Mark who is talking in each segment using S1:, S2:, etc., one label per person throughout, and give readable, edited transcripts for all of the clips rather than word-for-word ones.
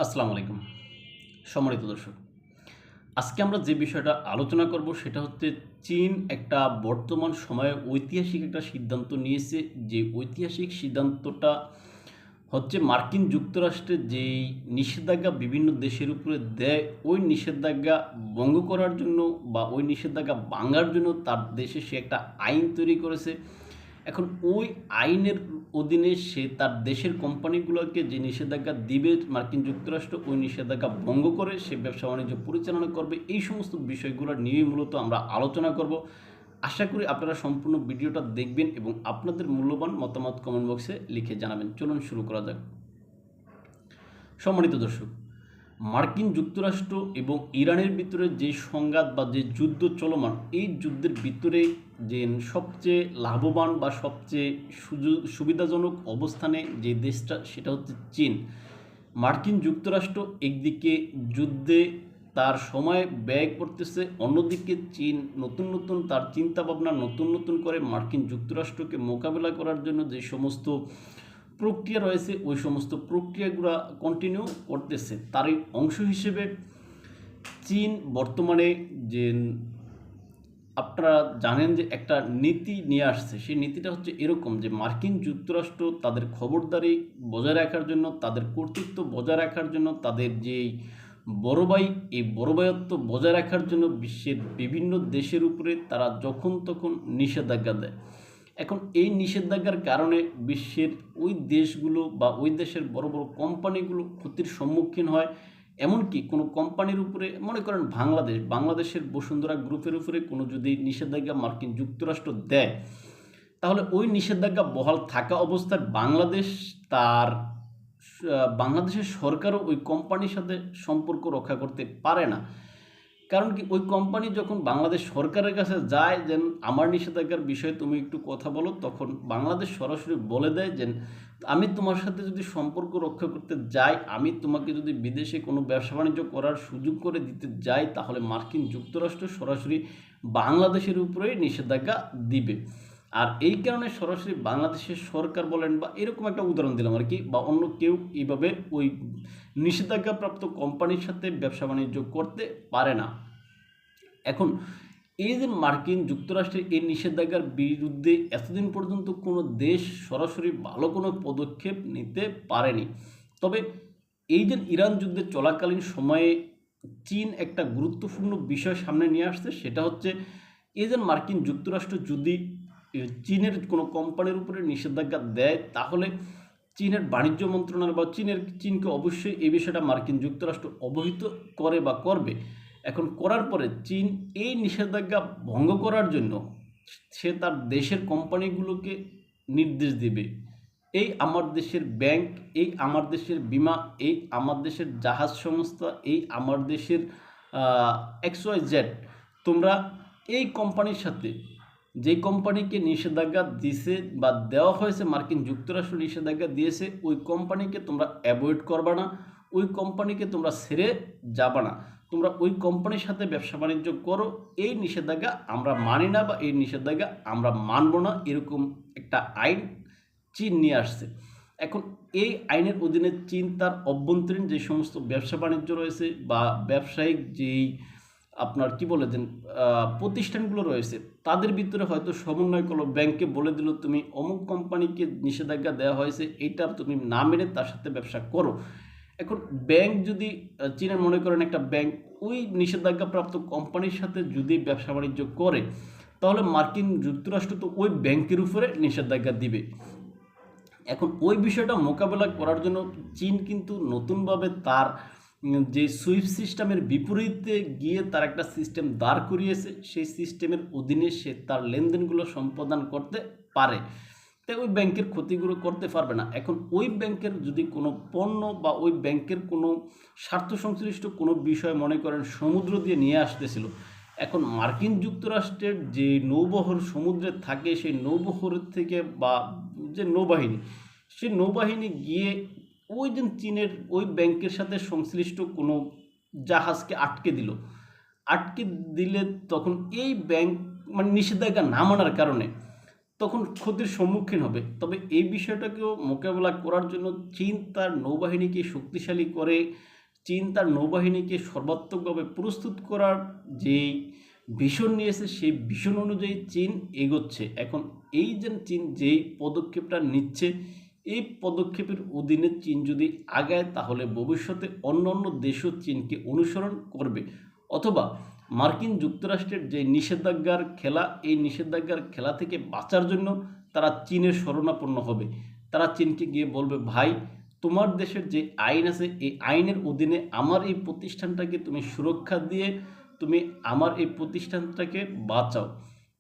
S1: আসসালামু আলাইকুম সম্মানিত দর্শক। আজকে আমরা যে বিষয়টা আলোচনা করব সেটা হচ্ছে চীন একটা বর্তমান সময়ে ঐতিহাসিক একটা সিদ্ধান্ত নিয়েছে। যে ঐতিহাসিক সিদ্ধান্তটা হচ্ছে মার্কিন যুক্তরাষ্ট্রের যেই নিষেধাজ্ঞা বিভিন্ন দেশের উপরে দেয়, ওই নিষেধাজ্ঞা ভঙ্গ করার জন্য বা ওই নিষেধাজ্ঞা ভাঙার জন্য তার দেশে সে একটা আইন তৈরি করেছে। এখন ওই আইনের অধীনে সে তার দেশের কোম্পানিগুলোকে যে নিষেধাজ্ঞা দিবে মার্কিন যুক্তরাষ্ট্র, ওই নিষেধাজ্ঞা ভঙ্গ করে সে ব্যবসা বাণিজ্য পরিচালনা করবে। এই সমস্ত বিষয়গুলো নিয়ে মূলত আমরা আলোচনা করব। আশা করি আপনারা সম্পূর্ণ ভিডিওটা দেখবেন এবং আপনাদের মূল্যবান মতামত কমেন্ট বক্সে লিখে জানাবেন। চলুন শুরু করা যাক। সম্মানিত দর্শক, মার্কিন যুক্তরাষ্ট্র এবং ইরানের ভিতরে যে সংঘাত বা যে যুদ্ধ চলমান, এই যুদ্ধের ভিতরে যে সবচেয়ে লাভবান বা সবচেয়ে সুবিধাজনক অবস্থানে যে দেশটা সেটা হচ্ছে চীন। মার্কিন যুক্তরাষ্ট্র একদিকে যুদ্ধে তার সময় ব্যয় করতেছে, অন্যদিকে চীন নতুন নতুন তার চিন্তাভাবনা নতুন করে মার্কিন যুক্তরাষ্ট্রকে মোকাবেলা করার জন্য যে সমস্ত প্রক্রিয়া রয়েছে ওই সমস্ত প্রক্রিয়াগুলো কন্টিনিউ করতেছে। তারই অংশ হিসেবে চীন বর্তমানে যে আপনারা জানেন যে একটা নীতি নিয়ে আসছে, সেই নীতিটা হচ্ছে এরকম যে মার্কিন যুক্তরাষ্ট্র তাদের খবরদারি বজায় রাখার জন্য, তাদের কর্তৃত্ব বজায় রাখার জন্য, তাদের যেই বড় ভাই, এই বড় ভাইত্ব বজায় রাখার জন্য বিশ্বের বিভিন্ন দেশের উপরে তারা যখন তখন নিষেধাজ্ঞা দেয়। এখন এই নিষেধাজ্ঞার কারণে বিশ্বের ওই দেশগুলো বা ওই দেশের বড় বড় কোম্পানিগুলো ক্ষতির সম্মুখীন হয়। এমনকি কোনো কোম্পানির উপরে, মনে করেন বাংলাদেশের বসুন্ধরা গ্রুপের উপরে কোনো যদি নিষেধাজ্ঞা মার্কিন যুক্তরাষ্ট্র দেয়, তাহলে ওই নিষেধাজ্ঞা বহাল থাকা অবস্থায় বাংলাদেশের সরকারও ওই কোম্পানির সাথে সম্পর্ক রক্ষা করতে পারে না। কারণ কি, ওই কোম্পানি যখন বাংলাদেশ সরকারের কাছে যায় যে আমার নিষেধাজ্ঞার বিষয়ে তুমি একটু কথা বলো, তখন বাংলাদেশ সরাসরি বলে দেয় যে আমি তোমার সাথে যদি সম্পর্ক রক্ষা করতে যাই, আমি তোমাকে যদি বিদেশে কোনো ব্যবসা বাণিজ্য করার সুযোগ করে দিতে যাই, তাহলে মার্কিন যুক্তরাষ্ট্র সরাসরি বাংলাদেশের উপরেই নিষেধাজ্ঞা দিবে। আর এই কারণে সরাসরি বাংলাদেশের সরকার বলেন বা এরকম একটা উদাহরণ দিলাম আর কি, বা অন্য কেউ এইভাবে ওই নিষেধাজ্ঞাপ্রাপ্ত কোম্পানির সাথে ব্যবসা বাণিজ্য করতে পারে না। এখন এই যে মার্কিন যুক্তরাষ্ট্রের এই নিষেধাজ্ঞার বিরুদ্ধে এতদিন পর্যন্ত কোনো দেশ সরাসরি ভালো কোনো পদক্ষেপ নিতে পারেনি। তবে এই যে ইরান যুদ্ধের চলাকালীন সময়ে চীন একটা গুরুত্বপূর্ণ বিষয় সামনে নিয়ে আসছে, সেটা হচ্ছে এই যে মার্কিন যুক্তরাষ্ট্র যদি চীনের কোনো কোম্পানির উপরে নিষেধাজ্ঞা দেয়, তাহলে চীনের বাণিজ্য মন্ত্রণালয় বা চীনকে অবশ্যই এই বিষয়টা মার্কিন যুক্তরাষ্ট্র অবহিত করে বা করবে। এখন করার পরে চীন এই নিষেধাজ্ঞা ভঙ্গ করার জন্য সে তার দেশের কোম্পানিগুলোকে নির্দেশ দিবে, এই আমার দেশের ব্যাংক, এই আমার দেশের বিমা, এই আমার দেশের জাহাজ সংস্থা, এই আমার দেশের XYZ, তোমরা এই কোম্পানির সাথে, যে কোম্পানিকে নিষেধাজ্ঞা দিছে বা দেওয়া হয়েছে, মার্কিন যুক্তরাষ্ট্র নিষেধাজ্ঞা দিয়েছে, ওই কোম্পানিকে তোমরা অ্যাভয়েড করবা না, ওই কোম্পানিকে তোমরা ছেড়ে যাবা না, তোমরা ওই কোম্পানির সাথে ব্যবসা বাণিজ্য করো। এই নিষেধাজ্ঞা আমরা মানি না বা এই নিষেধাজ্ঞা আমরা মানব না, এরকম একটা আইন চীন নিয়ে আসছে। এখন এই আইনের অধীনে চীন তার অভ্যন্তরীণ যে সমস্ত ব্যবসা বাণিজ্য রয়েছে বা ব্যবসায়িক যেই আপনার কি বলে যে প্রতিষ্ঠানগুলো রয়েছে, তাদের ভিতরে হয়তো সমন্বয় করলো, ব্যাংককে বলে দিল তুমি অমুক কোম্পানিকে নিষেধাজ্ঞা দেওয়া হয়েছে, এইটা তুমি না মেনে তার সাথে ব্যবসা করো। এখন ব্যাংক যদি চীনের মনে করেন একটা ব্যাংক ওই নিষেধাজ্ঞাপ্রাপ্ত কোম্পানির সাথে যদি ব্যবসা বাণিজ্য করে, তাহলে মার্কিন যুক্তরাষ্ট্র তো ওই ব্যাংকের উপরে নিষেধাজ্ঞা দিবে। এখন ওই বিষয়টা মোকাবেলা করার জন্য চীন কিন্তু নতুনভাবে তার যে সুইফট সিস্টেমের বিপরীতে গিয়ে তার একটা সিস্টেম দাঁড় করিয়েছে, সেই সিস্টেমের অধীনে সে তার লেনদেনগুলো সম্পাদন করতে পারে, তাই ওই ব্যাংকের ক্ষতিগুলো করতে পারবে না। এখন ওই ব্যাংকের যদি কোনো পণ্য বা ওই ব্যাংকের কোনো স্বার্থ সংশ্লিষ্ট কোনো বিষয় মনে করেন সমুদ্র দিয়ে নিয়ে আসতেছিল, এখন মার্কিন যুক্তরাষ্ট্রের যে নৌবহর সমুদ্রে থাকে, সেই নৌবহরের থেকে বা যে নৌবাহিনী, সেই নৌবাহিনী গিয়ে ওই যে চীনের ওই ব্যাংকের সাথে সংশ্লিষ্ট কোনো জাহাজকে আটকে দিলে তখন এই ব্যাংক মানে নিষেধাজ্ঞা না মানার কারণে তখন ক্ষতির সম্মুখীন হবে। তবে এই বিষয়টাকেও মোকাবেলা করার জন্য চীন তার নৌবাহিনীকে শক্তিশালী করে, চীন তার নৌবাহিনীকে সর্বাত্মকভাবে প্রস্তুত করার যেই ভিশন নিয়েছে, সেই ভিশন অনুযায়ী চীন এগোচ্ছে। এখন এই যে চীন যেই পদক্ষেপটা নিচ্ছে, এই পদক্ষেপের অধীনে চীন যদি আগায়, তাহলে ভবিষ্যতে অন্য অন্য দেশও চীনকে অনুসরণ করবে, অথবা মার্কিন যুক্তরাষ্ট্রের যে নিষেধাজ্ঞার খেলা, এই নিষেধাজ্ঞার খেলা থেকে বাঁচার জন্য তারা চীনের শরণাপন্ন হবে। তারা চীনকে গিয়ে বলবে, ভাই তোমার দেশের যে আইন আছে, এই আইনের অধীনে আমার এই প্রতিষ্ঠানটাকে তুমি সুরক্ষা দিয়ে তুমি আমার এই প্রতিষ্ঠানটাকে বাঁচাও।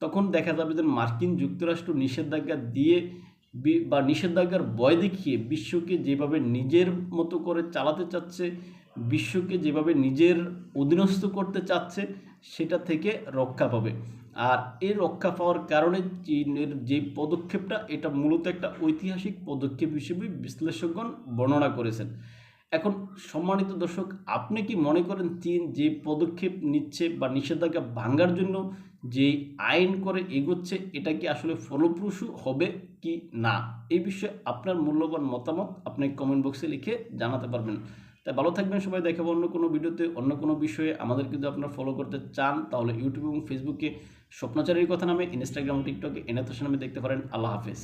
S1: তখন দেখা যাবে যে মার্কিন যুক্তরাষ্ট্র নিষেধাজ্ঞা দিয়ে বা নিষেধাজ্ঞার ভয় দেখিয়ে বিশ্বকে যেভাবে নিজের মতো করে চালাতে চাচ্ছে, বিশ্বকে যেভাবে নিজের অধীনস্থ করতে চাচ্ছে, সেটা থেকে রক্ষা পাবে। আর এই রক্ষা পাওয়ার কারণে চীনের যে পদক্ষেপটা, এটা মূলত একটা ঐতিহাসিক পদক্ষেপ হিসেবে বিশ্লেষকগণ বর্ণনা করেছেন। এখন সম্মানিত দর্শক, আপনি কি মনে করেন চীন যে পদক্ষেপ নিচ্ছে বা নিষেধাজ্ঞা ভাঙার জন্য যে আইন করে এগোচ্ছে, এটা কি আসলে ফলপ্রসূ হবে কি না? এই বিষয়ে আপনার মূল্যবান মতামত আপনি কমেন্ট বক্সে লিখে জানাতে পারবেন। তাই ভালো থাকবেন সবাই, দেখাবো অন্য কোনো ভিডিওতে অন্য কোনো বিষয়ে। আমাদেরকে যদি আপনারা ফলো করতে চান, তাহলে ইউটিউব এবং ফেসবুকে স্বপ্নচারীর কথা নামে, ইনস্টাগ্রাম টিকটকে এনাতোষ নামে দেখতে পারেন। আল্লাহ হাফেজ।